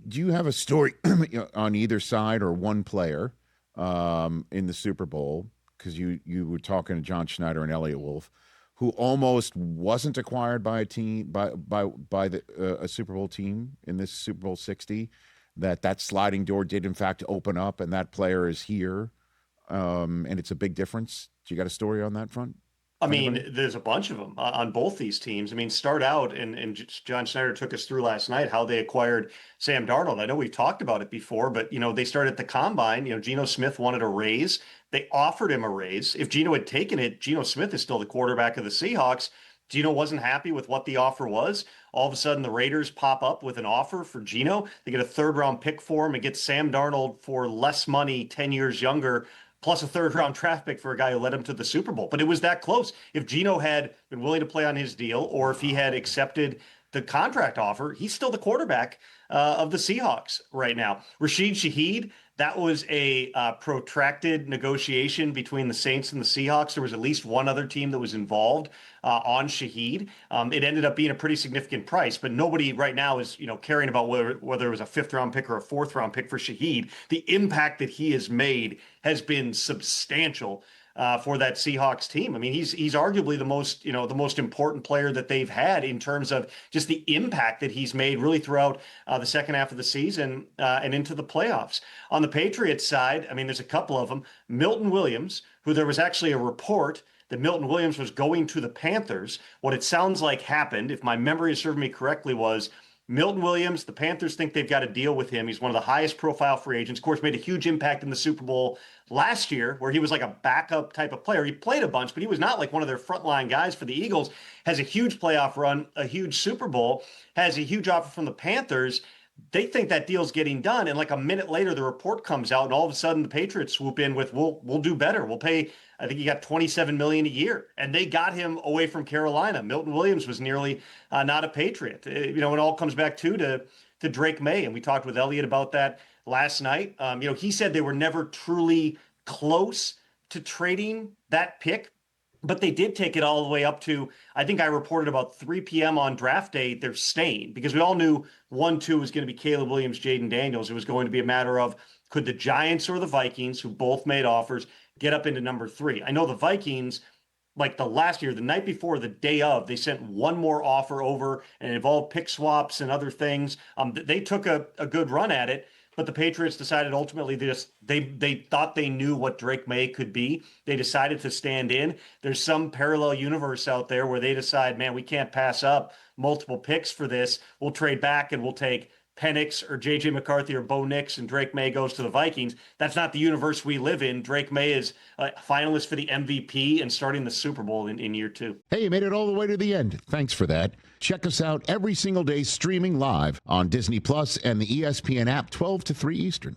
do you have a story on either side or one player in the Super Bowl? Because you were talking to John Schneider and Elliot Wolf, who almost wasn't acquired by a team a Super Bowl team in this Super Bowl 60. That sliding door did in fact open up, and that player is here, and it's a big difference. Do you got a story on that front? I mean, there's a bunch of them on both these teams. I mean, start out, and John Schneider took us through last night how they acquired Sam Darnold. I know we've talked about it before, but, they started at the combine. Geno Smith wanted a raise. They offered him a raise. If Geno had taken it, Geno Smith is still the quarterback of the Seahawks. Geno wasn't happy with what the offer was. All of a sudden, the Raiders pop up with an offer for Geno. They get a third-round pick for him and get Sam Darnold for less money, 10 years younger, plus a third-round draft pick for a guy who led him to the Super Bowl. But it was that close. If Geno had been willing to play on his deal, or if he had accepted the contract offer, he's still the quarterback of the Seahawks right now. Rashid Shaheed, that was a protracted negotiation between the Saints and the Seahawks. There was at least one other team that was involved on Shaheed. It ended up being a pretty significant price, but nobody right now is caring about whether it was a fifth-round pick or a fourth-round pick for Shaheed. The impact that he has made has been substantial for that Seahawks team. I mean, he's arguably the most important player that they've had in terms of just the impact that he's made really throughout the second half of the season and into the playoffs. On the Patriots side, I mean, there's a couple of them. Milton Williams, who there was actually a report that Milton Williams was going to the Panthers. What it sounds like happened, if my memory has served me correctly, was Milton Williams, the Panthers think they've got a deal with him. He's one of the highest profile free agents. Of course, made a huge impact in the Super Bowl last year, where he was like a backup type of player. He played a bunch, but he was not like one of their frontline guys for the Eagles. Has a huge playoff run, a huge Super Bowl, has a huge offer from the Panthers. They think that deal's getting done, and like a minute later, the report comes out, and all of a sudden, the Patriots swoop in with, "We'll do better. We'll pay." I think he got $27 million a year, and they got him away from Carolina. Milton Williams was nearly not a Patriot. It all comes back to Drake May, and we talked with Elliot about that last night. He said they were never truly close to trading that pick, but they did take it all the way up to, I think I reported about 3 p.m. on draft day, they're staying, because we all knew 1-2 was going to be Caleb Williams, Jaden Daniels. It was going to be a matter of, could the Giants or the Vikings, who both made offers, get up into number 3? I know the Vikings, like the last year, the night before, the day of, they sent one more offer over, and it involved pick swaps and other things. They took a good run at it, but the Patriots decided ultimately they thought they knew what Drake May could be. They decided to stand in. There's some parallel universe out there where they decide, man, we can't pass up multiple picks for this. We'll trade back and we'll take Penix or J.J. McCarthy or Bo Nix, and Drake May goes to the Vikings. That's not the universe we live in. Drake May is a finalist for the MVP and starting the Super Bowl in year 2. Hey, you made it all the way to the end. Thanks for that. Check us out every single day streaming live on Disney Plus and the ESPN app 12 to 3 Eastern.